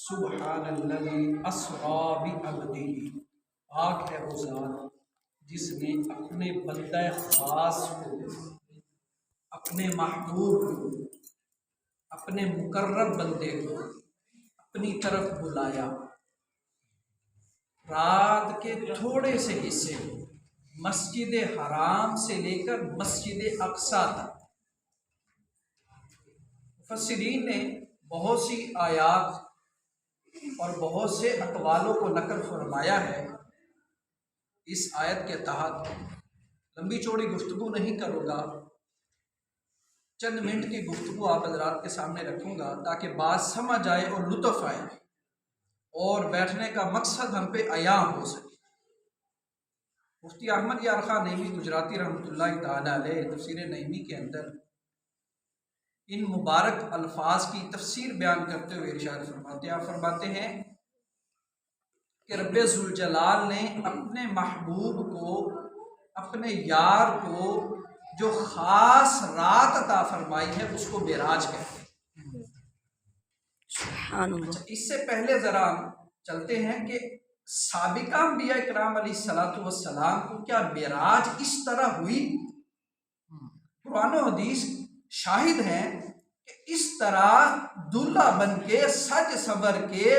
سبحان الذی اسری بعبدہ، پاک ہے وہ ذات جس نے اپنے بندہ خاص کو، اپنے محبوب کو، اپنے مقرب بندے کو اپنی طرف بلایا۔ رات کے تھوڑے سے حصے مسجد حرام سے لے کر مسجد اقصیٰ تک مفسرین نے بہت سی آیات اور بہت سے اقوالوں کو نقل فرمایا ہے۔ اس آیت کے تحت لمبی چوڑی گفتگو نہیں کروں گا، چند منٹ کی گفتگو آپ حضرات کے سامنے رکھوں گا تاکہ بات سمجھ آئے اور لطف آئے اور بیٹھنے کا مقصد ہم پہ عیاں ہو سکے۔ مفتی احمد یار خان نعیمی گجراتی رحمۃ اللہ تعالی علیہ تفسیر نعیمی کے اندر ان مبارک الفاظ کی تفسیر بیان کرتے ہوئے ارشاد فرماتے ہیں کہ رب ذوالجلال نے اپنے محبوب کو، اپنے یار کو جو خاص رات عطا فرمائی ہے اس کو معراج کہتے ہیں۔ سبحان اللہ۔ اس سے پہلے ذرا چلتے ہیں کہ سابقہ انبیاء کرام علیہ الصلوۃ والسلام کو کیا معراج اس طرح ہوئی؟ قرآن و حدیث شاہد ہیں کہ اس طرح دلہا بن کے سج سنور کے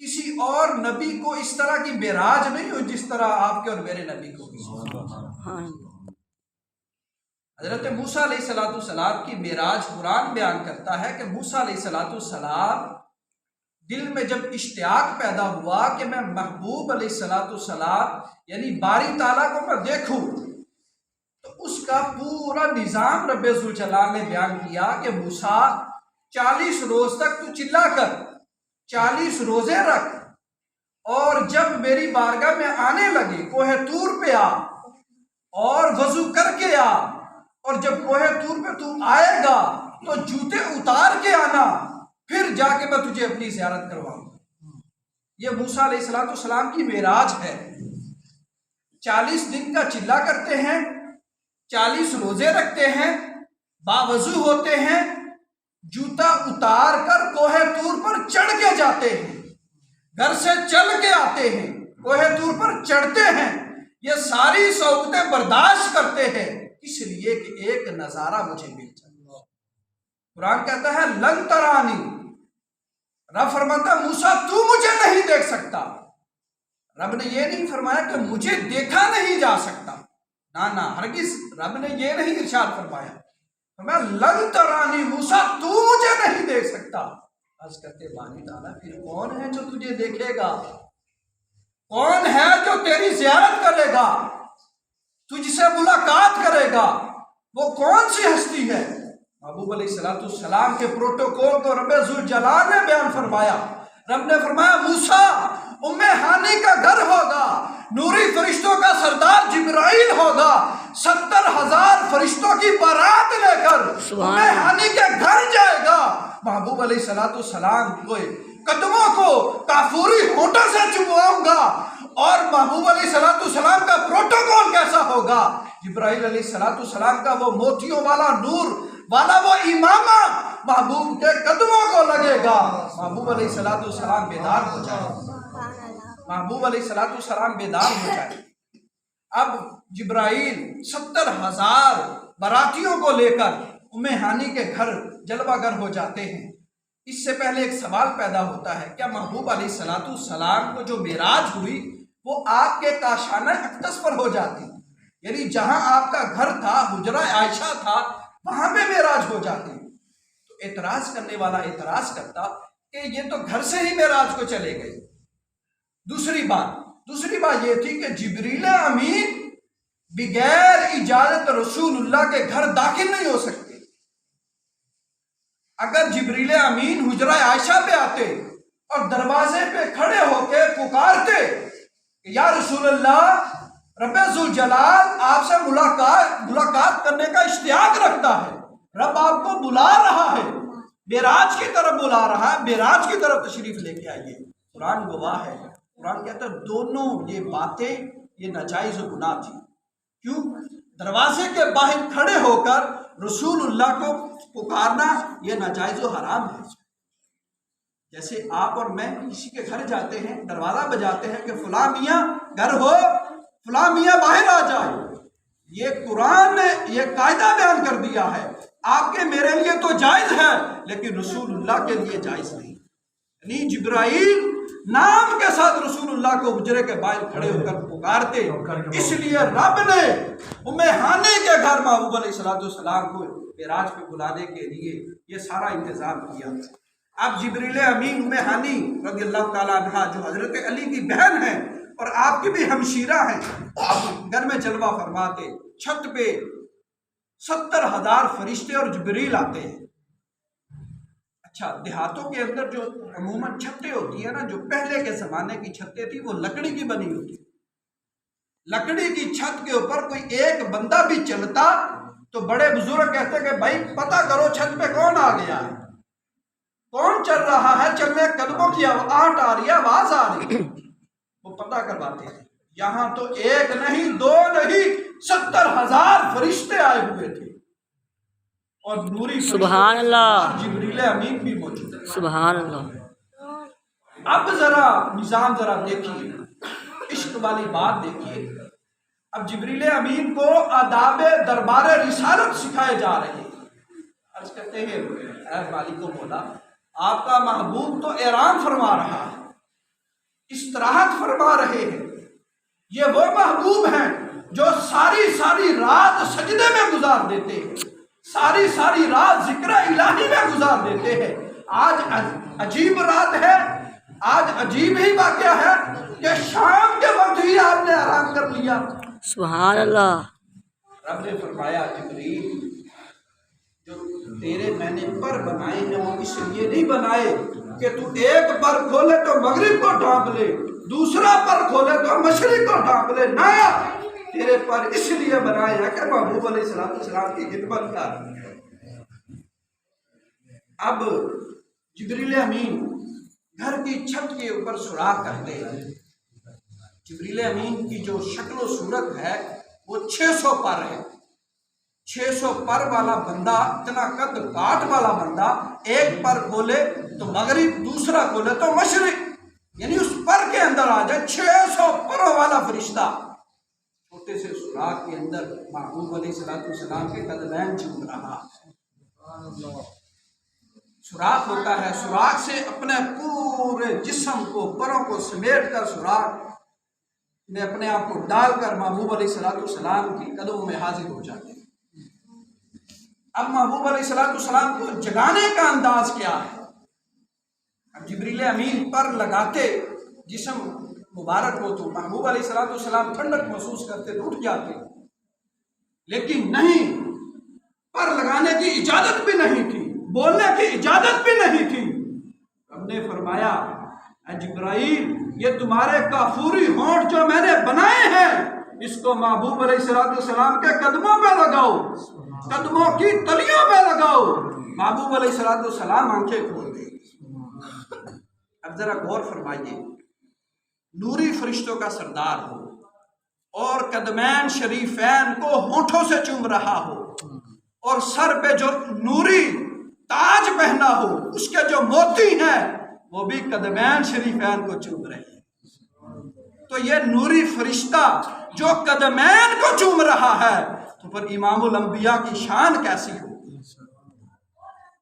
کسی اور نبی کو اس طرح کی معراج نہیں ہوئی جس طرح آپ کے اور میرے نبی کو ہوئی۔ حضرت موسیٰ علیہ السلام کی معراج قرآن بیان کرتا ہے کہ موسیٰ علیہ السلام دل میں جب اشتیاق پیدا ہوا کہ میں محبوب علیہ السلام یعنی باری تعالیٰ کو میں دیکھوں، تو اس کا پورا نظام رب ذوالجلال نے بیان کیا کہ موسیٰ 40 روز تک تو چلا کر، 40 روزے رکھ، اور جب میری بارگاہ میں آنے لگے کوہ طور پہ آ اور وضو کر کے آ، اور جب کوہ طور پہ تو آئے گا تو جوتے اتار کے آنا، پھر جا کے میں تجھے اپنی زیارت کرواؤں گا۔ یہ موسیٰ علیہ السلام کی معراج ہے۔ 40 دن کا چلا کرتے ہیں، 40 روزے رکھتے ہیں، باوضو ہوتے ہیں، جوتا اتار کر کوہ طور پر چڑھ کے جاتے ہیں، گھر سے چل کے آتے ہیں، کوہ طور پر چڑھتے ہیں، یہ ساری صعوبتیں برداشت کرتے ہیں اس لیے کہ ایک نظارہ مجھے مل جائے۔ قرآن کہتا ہے لن ترانی، رب فرماتا موسیٰ تو مجھے نہیں دیکھ سکتا۔ رب نے یہ نہیں فرمایا کہ مجھے دیکھا نہیں جا سکتا، نہ ہرگز رب نے یہ نہیں ارشاد فرمایا۔ فرمایا لن ترانی موسیٰ تو مجھے نہیں دیکھ سکتا۔ عرض کرتے باری تعالیٰ پھر کون ہے جو تجھے دیکھے گا؟ کون ہے جو تیری زیارت کرے گا، تجھ سے ملاقات کرے گا؟ وہ کون سی ہستی ہے؟ محبوب علیہ السلام کے پروٹوکول کو رب ذوالجلال نے بیان فرمایا۔ رب نے فرمایا موسیٰ ام ہانی کا گھر ہوگا، نوری فرشتوں کا سردار جبرائیل ہوگا، 70,000 فرشتوں کی بارات لے کر ام ہانی کے گھر جائے گا۔ محبوب علیہ السلام کو قدموں کو کافوری ہونٹوں سے چبواؤں گا، اور محبوب علیہ السلام کا پروٹوکول کیسا ہوگا؟ جبرائیل علیہ السلام کا وہ موتیوں والا نور والا وہ امامہ محبوب کے قدموں کو لگے گا، محبوب علیہ السلام بیدار ہو جائے، محبوب علیہ السلام بیدار ہو جائے۔ اب جبرائیل 70,000 براتیوں کو لے کر ام ہانی کے گھر جلوہ گر ہو جاتے ہیں۔ اس سے پہلے ایک سوال پیدا ہوتا ہے، کیا محبوب علیہ السلام کو جو معراج ہوئی وہ آپ کے کاشانہ اقدس پر ہو جاتی، یعنی جہاں آپ کا گھر تھا، حجرہ عائشہ تھا، وہاں پہ معراج ہو جاتی؟ تو اعتراض کرنے والا اعتراض کرتا کہ یہ تو گھر سے ہی معراج کو چلے گئے۔ دوسری بات یہ تھی کہ جبریل امین بغیر اجازت رسول اللہ کے گھر داخل نہیں ہو سکتے۔ اگر جبریل امین حجرہ عائشہ پہ آتے اور دروازے پہ کھڑے ہو کے پکارتے کہ یا رسول اللہ، رب ذوالجلال آپ سے ملاقات کرنے کا اشتیاق رکھتا ہے، رب آپ کو بلا رہا ہے، معراج کی طرف بلا رہا ہے، معراج کی طرف تشریف لے کے آئیے۔ قرآن گواہ ہے، قرآن کہتا ہے دونوں یہ باتیں یہ ناجائز و گناہ تھی۔ کیوں؟ دروازے کے باہر کھڑے ہو کر رسول اللہ کو پکارنا یہ ناجائز و حرام ہے۔ جیسے آپ اور میں کسی کے گھر جاتے ہیں، دروازہ بجاتے ہیں کہ فلاں میاں گھر ہو، فلاں میاں باہر آ جائے، یہ قرآن نے یہ قاعدہ بیان کر دیا ہے۔ آپ کے میرے لیے تو جائز ہے لیکن رسول اللہ کے لیے جائز نہیں۔ یعنی جبرائیل نام کے ساتھ رسول اللہ کو حجرے کے باہر کھڑے ہو کر پکارتے، اس لیے رب نے ام ہانی کے گھر محبوب علیہ السلام کو معراج پہ بلانے کے لیے یہ سارا انتظام کیا۔ اب جبریل امین ام ہانی رضی اللہ تعالیٰ عنہ جو حضرت علی کی بہن ہیں اور آپ کی بھی ہمشیرہ ہیں، گھر میں جلوہ فرماتے، چھت پہ 70,000 فرشتے اور جبریل آتے ہیں۔ اچھا، دیہاتوں کے اندر جو عموماً چھتیں ہوتی ہیں نا، جو پہلے کے زمانے کی چھتیں تھی وہ لکڑی کی بنی ہوتی، لکڑی کی چھت کے اوپر کوئی ایک بندہ بھی چلتا تو بڑے بزرگ کہتے کہ بھائی پتہ کرو چھت پہ کون آ گیا ہے، کون چل رہا ہے، چلنے قدموں کی آہٹ آ رہی ہے، آواز آ رہی ہے، وہ پتہ کرواتے تھے۔ یہاں تو ایک نہیں، دو نہیں، 70,000 فرشتے آئے ہوئے تھے اور نوری سبحان اللہ، جبریل امین بھی موجود ہے۔ سبحان اللہ۔ اب ذرا نظام ذرا دیکھیے، عشق والی بات دیکھیے۔ اب جبریل امین کو آداب دربار رسالت سکھائے جا رہے ہیں۔ عرض کرتے ہیں اے مالک و مولا، آپ کا محبوب تو اعران فرما رہا ہے، استراحت فرما رہے ہیں، یہ وہ محبوب ہیں جو ساری رات سجدے میں گزار دیتے ہیں، ساری رات ذکر الہی میں گزار دیتے ہیں۔ آج عجیب رات ہے، آج عجیب ہی واقعہ ہے کہ شام کے وقت ہی آپ نے آرام کر لیا۔ سبحان اللہ۔ رب نے فرمایا جبریل، جو تیرے میں نے پر بنائے ہیں وہ اس لیے نہیں بنائے کہ تو ایک پر کھولے تو مغرب کو ڈھانپ لے، دوسرا پر کھولے تو مشرق کو ڈھانپ لے، نہ، تیرے پر اس لیے بنائے ہیں کہ محبوب علیہ السلام کی خدمت کر۔ اب جبریل امین گھر کی چھت کے اوپر سراغ کرتے ہیں۔ جبریل امین کی جو شکل و صورت ہے وہ 600 پر ہے، 600 پر والا بندہ، اتنا قد کاٹ والا بندہ، ایک پر کھولے تو مغرب، دوسرا کھولے تو مشرق، یعنی اس پر کے اندر آ جائے 600 پروں والا فرشتہ، چھوٹے سے سوراخ کے اندر محبوب علیہ السلام کے قدمین چوم رہا ہے۔ سوراخ ہوتا ہے، سوراخ سے اپنے پورے جسم کو، پروں کو سمیٹ کر سوراخ میں اپنے آپ کو ڈال کر محبوب علیہ السلام کی قدموں میں حاضر ہو جاتے ہیں۔ اب محبوب علیہ السلام کو جگانے کا انداز کیا ہے؟ اب جبریل امین پر لگاتے جسم مبارک ہو تو محبوب علیہ السلام ٹھنڈک محسوس کرتے تو اٹھ جاتے، لیکن نہیں، پر لگانے کی اجازت بھی نہیں تھی، بولنے کی اجازت بھی نہیں تھی۔ رب نے فرمایا اے جبرائیل، یہ تمہارے کافوری ہونٹ جو میں نے بنائے ہیں، اس کو محبوب علیہ السلام کے قدموں پہ لگاؤ، قدموں کی تلیوں پہ لگاؤ۔ محبوب علیہ السلام آنکھیں کھول دیں۔ اب ذرا غور فرمائیے، نوری فرشتوں کا سردار ہو اور قدمین شریفین کو ہونٹوں سے چوم رہا ہو اور سر پہ جو نوری تاج پہنا ہو، اس کے جو موتی ہیں وہ بھی قدمین شریفین کو چوم رہے ہیں، تو یہ نوری فرشتہ جو قدمین کو چوم رہا ہے تو پھر امام الانبیاء کی شان کیسی ہوگی،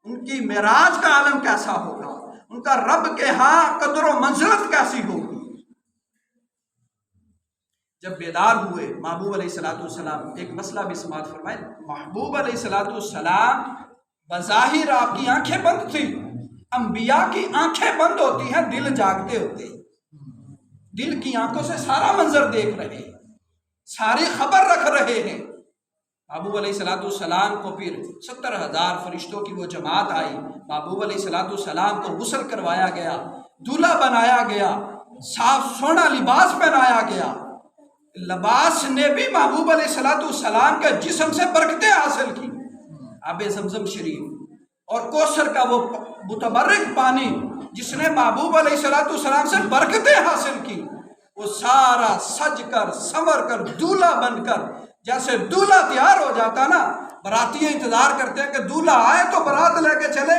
ان کی معراج کا عالم کیسا ہوگا، ان کا رب کے ہاں قدر و منزلت کیسی ہوگی۔ جب بیدار ہوئے محبوب علیہ السلام، ایک مسئلہ بھی سماعت فرمائے، محبوب علیہ السلام بظاہر آپ کی آنکھیں بند تھی، انبیاء کی آنکھیں بند ہوتی ہیں، دل جاگتے ہوتے ہیں، دل کی آنکھوں سے سارا منظر دیکھ رہے ہیں، ساری خبر رکھ رہے ہیں۔ محبوب علیہ السلام کو پھر 70,000 فرشتوں کی وہ جماعت آئی، محبوب علیہ السلام کو غسل کروایا گیا، دولہا بنایا گیا، صاف سونا لباس پہنایا گیا، لباس نے بھی محبوب علیہ السلام کے جسم سے برکتیں حاصل کی، آب زمزم شریف اور کوثر کا وہ متبرک پانی جس نے محبوب علیہ السلام سے برکتیں حاصل کی، وہ سارا سج کر سنور کر دولہا بن کر، جیسے دولہا تیار ہو جاتا نا، باراتی انتظار کرتے ہیں کہ دولہا آئے تو بارات لے کے چلے،